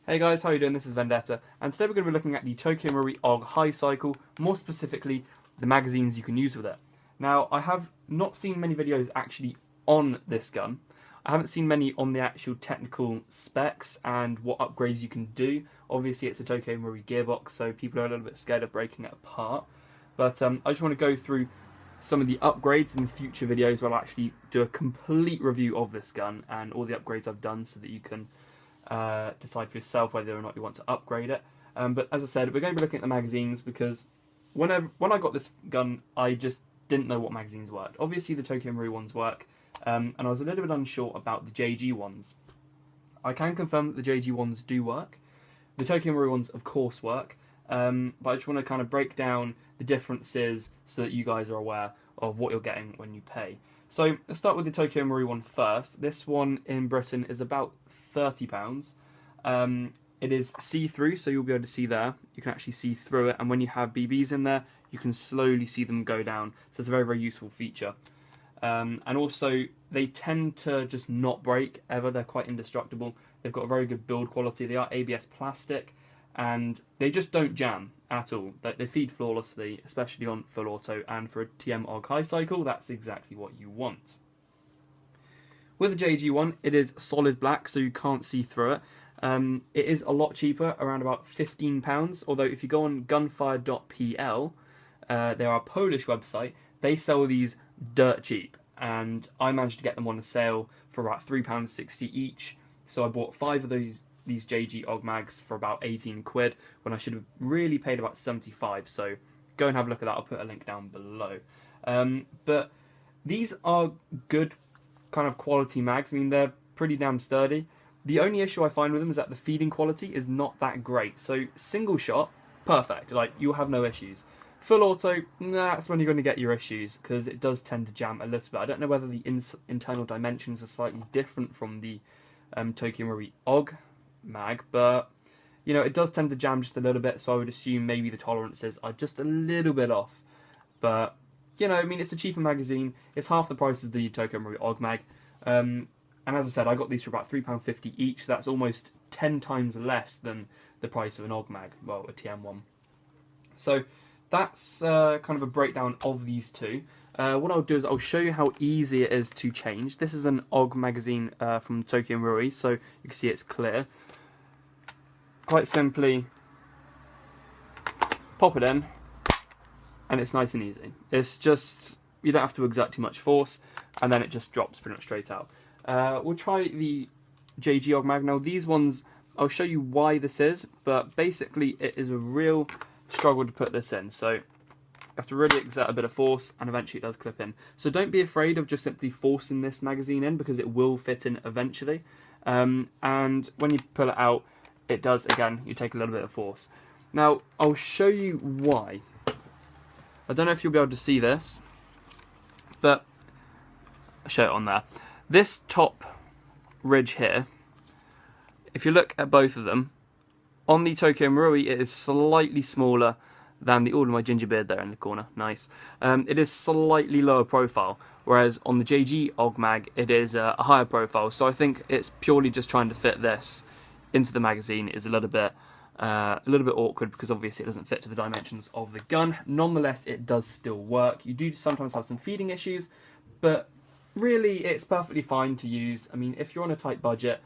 Hey guys, how are you doing? This is Vendetta, and today we're going to be looking at the TM AUG HC cycle, more specifically the magazines you can use with it. Now, I have not seen many videos actually on this gun. I haven't seen many on the actual technical specs and what upgrades you can do. Obviously it's a TM AUG gearbox, so people are a little bit scared of breaking it apart. But I just want to go through some of the upgrades in future videos where I'll actually do a complete review of this gun and all the upgrades I've done so that you can decide for yourself whether or not you want to upgrade it. But as I said, we're going to be looking at the magazines because when I got this gun, I just didn't know what magazines worked. Obviously the Marui ones work, and I was a little bit unsure about the Jg ones. I can confirm that the Jg ones do work. The Marui ones of course work, but I just want to kind of break down the differences so that you guys are aware of what you're getting when you pay. So let's start with the Marui one first. This one in Britain is about £30. It is see-through, so you'll be able to see there. You can actually see through it, and when you have BBs in there, you can slowly see them go down. So it's a very, very useful feature. And also, they tend to just not break ever. They're quite indestructible. They've got a very good build quality. They are ABS plastic, and they just don't jam at all. They feed flawlessly, especially on full auto, and for a TM AUG high cycle, that's exactly what you want. With the Jg one, it is solid black, so you can't see through it. It is a lot cheaper, around about £15, although if you go on gunfire.pl, they're a Polish website, they sell these dirt cheap, and I managed to get them on a sale for about £3.60 each, so I bought 5 of these Jg Aag Mags for about 18 quid, when I should have really paid about 75, so go and have a look at that, I'll put a link down below. But these are good kind of quality mags. I mean, they're pretty damn sturdy. The only issue I find with them is that the feeding quality is not that great. So single shot, perfect, like you'll have no issues. Full auto, that's when you're going to get your issues, because it does tend to jam a little bit. I don't know whether the internal dimensions are slightly different from the TM AUG mag, but you know, it does tend to jam just a little bit, so I would assume maybe the tolerances are just a little bit off. But you know, I mean, it's a cheaper magazine. It's half the price of the TM AUG Mag. And as I said, I got these for about £3.50 each. So that's almost 10 times less than the price of an AUG Mag, well, a TM one. So that's kind of a breakdown of these two. What I'll do is I'll show you how easy it is to change. This is an AUG magazine from Marui, so you can see it's clear. Quite simply, pop it in, and it's nice and easy. It's just, you don't have to exert too much force, and then it just drops pretty much straight out. We'll try the Jg Aag Mag. Now these ones, I'll show you why this is, but basically it is a real struggle to put this in. So you have to really exert a bit of force, and eventually it does clip in. So don't be afraid of just simply forcing this magazine in, because it will fit in eventually. And when you pull it out, it does, again, you take a little bit of force. Now I'll show you why. I don't know if you'll be able to see this, but I'll show it on there. This top ridge here, if you look at both of them, on the Marui it is slightly smaller than the, my ginger beard there in the corner, nice. It is slightly lower profile, whereas on the Jg Aag Mag it is a higher profile, so I think it's purely just trying to fit this into the magazine is a little bit awkward, because obviously it doesn't fit to the dimensions of the gun. Nonetheless, it does still work. You do sometimes have some feeding issues, but really it's perfectly fine to use. I mean, if you're on a tight budget,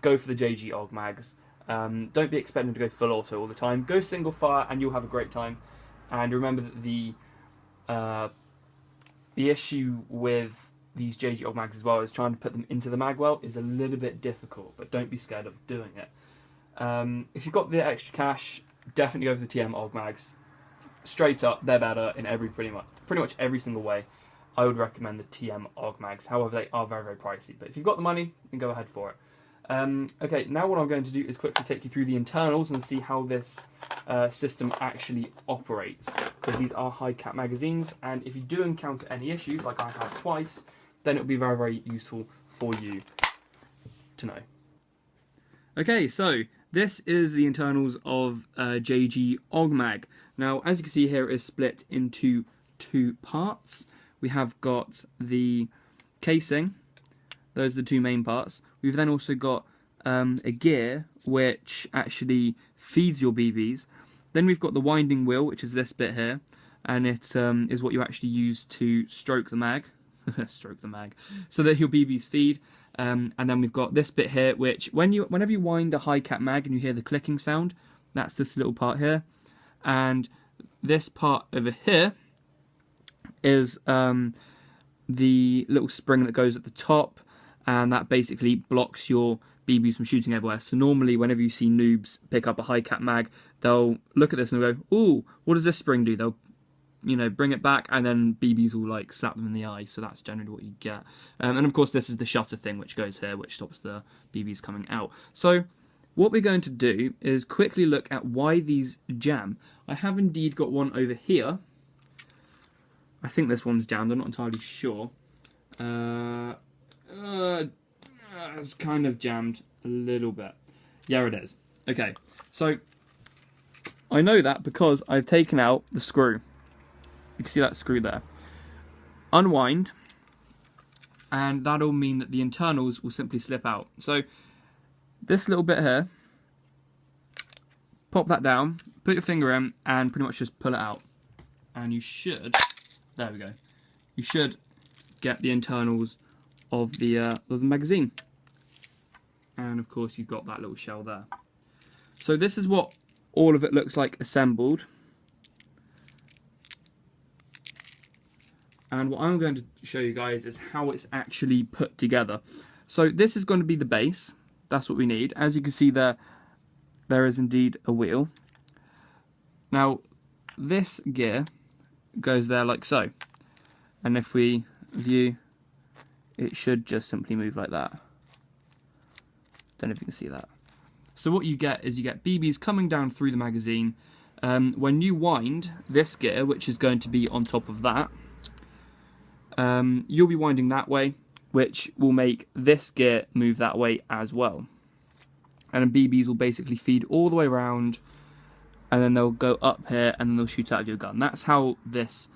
go for the Jg Aag Mags. Don't be expecting to go full auto all the time. Go single fire and you'll have a great time. And remember that the issue with these Jg Aag Mags as well is trying to put them into the mag well is a little bit difficult, but don't be scared of doing it. If you've got the extra cash, definitely go for the TM AUG Mags. Straight up, they're better in pretty much every single way. I would recommend the TM AUG Mags. However, they are very, very pricey. But if you've got the money, then go ahead for it. Okay, now what I'm going to do is quickly take you through the internals and see how this system actually operates. Because these are high cap magazines, and if you do encounter any issues, like I have twice, then it'll be very, very useful for you to know. Okay, so this is the internals of Jg Aag Mag. Now, as you can see here, it is split into 2 parts. We have got the casing. Those are the 2 main parts. We've then also got a gear which actually feeds your BBs. Then we've got the winding wheel, which is this bit here, and it is what you actually use to stroke the mag, stroke the mag, so that your BBs feed. And then we've got this bit here, which whenever you wind a high cap mag and you hear the clicking sound, that's this little part here. And this part over here is the little spring that goes at the top, and that basically blocks your BBs from shooting everywhere. So normally whenever you see noobs pick up a high cap mag, they'll look at this and go, ooh, what does this spring do? They'll, you know, bring it back, and then BBs will like slap them in the eye. So that's generally what you get. And of course this is the shutter thing which goes here, which stops the BBs coming out. So what we're going to do is quickly look at why these jam. I have indeed got one over here. I think this one's jammed, I'm not entirely sure. It's kind of jammed a little bit. Yeah, it is. Okay, so I know that because I've taken out the screw. You can see that screw there. Unwind, and that'll mean that the internals will simply slip out. So this little bit here, pop that down, put your finger in, and pretty much just pull it out. And you should, there we go, you should get the internals of the magazine. And of course you've got that little shell there. So this is what all of it looks like assembled. And what I'm going to show you guys is how it's actually put together. So this is going to be the base. That's what we need. As you can see there is indeed a wheel. Now this gear goes there like so. And if we view, it should just simply move like that. Don't know if you can see that. So what you get is you get BBs coming down through the magazine. When you wind this gear, which is going to be on top of that, you'll be winding that way, which will make this gear move that way as well. And then BBs will basically feed all the way around, and then they'll go up here, and then they'll shoot out of your gun. That's how this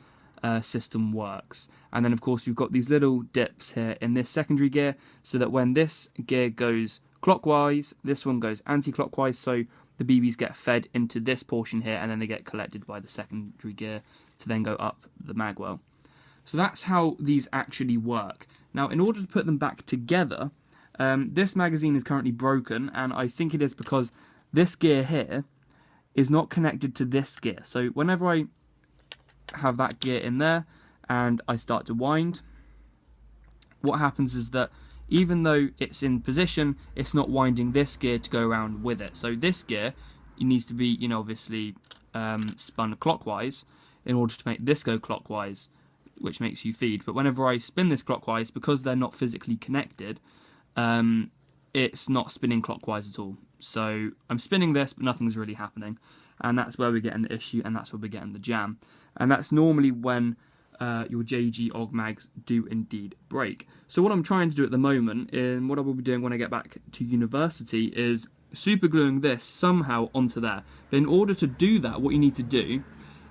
system works. And then of course we've got these little dips here in this secondary gear, so that when this gear goes clockwise, this one goes anti-clockwise, so the BBs get fed into this portion here, and then they get collected by the secondary gear to then go up the magwell. So that's how these actually work. Now, in order to put them back together, this magazine is currently broken, and I think it is because this gear here is not connected to this gear. So whenever I have that gear in there and I start to wind, what happens is that even though it's in position, it's not winding this gear to go around with it. So this gear, it needs to be, you know, obviously spun clockwise in order to make this go clockwise, which makes you feed. But whenever I spin this clockwise, because they're not physically connected, it's not spinning clockwise at all. So I'm spinning this, but nothing's really happening. And that's where we're getting the issue, and that's where we're getting the jam. And that's normally when your Jg Aag Mags do indeed break. So what I'm trying to do at the moment, and what I will be doing when I get back to university, is super gluing this somehow onto there. But in order to do that, what you need to do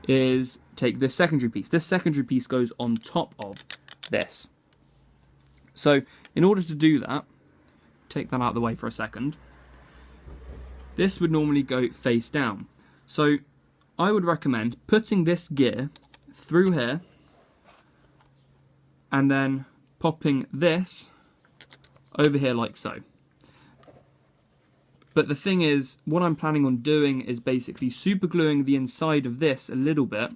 is take this secondary piece. This secondary piece goes on top of this. So in order to do that, take that out of the way for a second. This would normally go face down. So I would recommend putting this gear through here and then popping this over here like so. But the thing is, what I'm planning on doing is basically super gluing the inside of this a little bit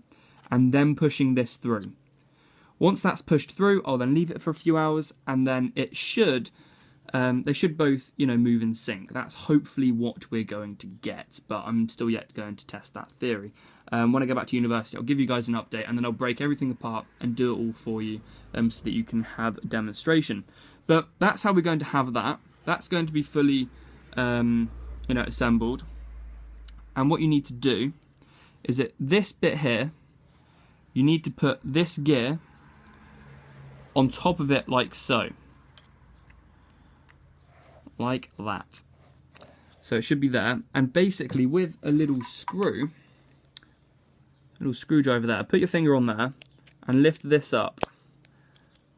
and then pushing this through. Once that's pushed through, I'll then leave it for a few hours, and then it should, they should both, you know, move in sync. That's hopefully what we're going to get, but I'm still yet going to test that theory. When I go back to university, I'll give you guys an update, and then I'll break everything apart and do it all for you, so that you can have a demonstration. But that's how we're going to have that. That's going to be fully you know, assembled. And what you need to do is that this bit here, you need to put this gear on top of it like so. Like that. So it should be there. And basically with a little screw, a little screwdriver there, put your finger on there and lift this up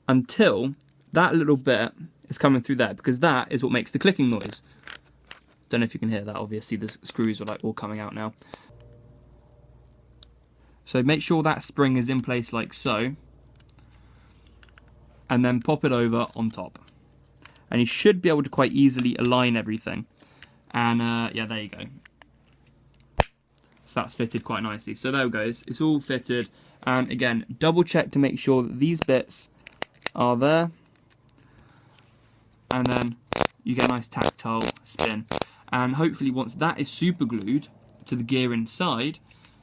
until that little bit is coming through there, because that is what makes the clicking noise. Don't know if you can hear that, obviously the screws are like all coming out now. So make sure that spring is in place like so, and then pop it over on top. And you should be able to quite easily align everything. And yeah, there you go. So that's fitted quite nicely. So there we go, it's all fitted. And again, double check to make sure that these bits are there. And then you get a nice tactile spin. And hopefully once that is super glued to the gear inside,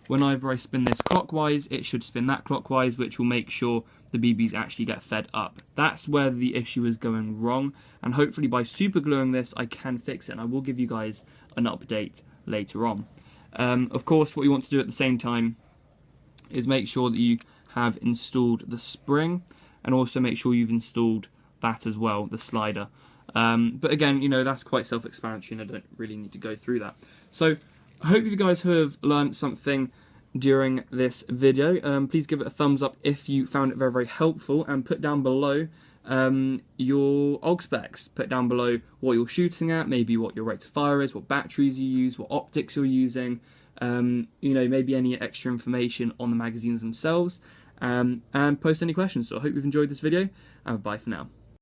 whenever I spin this clockwise, it should spin that clockwise, which will make sure the BBs actually get fed up. That's where the issue is going wrong, and hopefully by super gluing this, I can fix it, and I will give you guys an update later on. Of course, what you want to do at the same time is make sure that you have installed the spring, and also make sure you've installed that as well, the slider. But again, you know, that's quite self-explanatory, and I don't really need to go through that. So I hope you guys have learned something during this video. Please give it a thumbs up if you found it very, very helpful, and put down below your AUG specs. Put down below what you're shooting at, maybe what your rate of fire is, what batteries you use, what optics you're using, you know, maybe any extra information on the magazines themselves, and post any questions. So I hope you've enjoyed this video, and bye for now.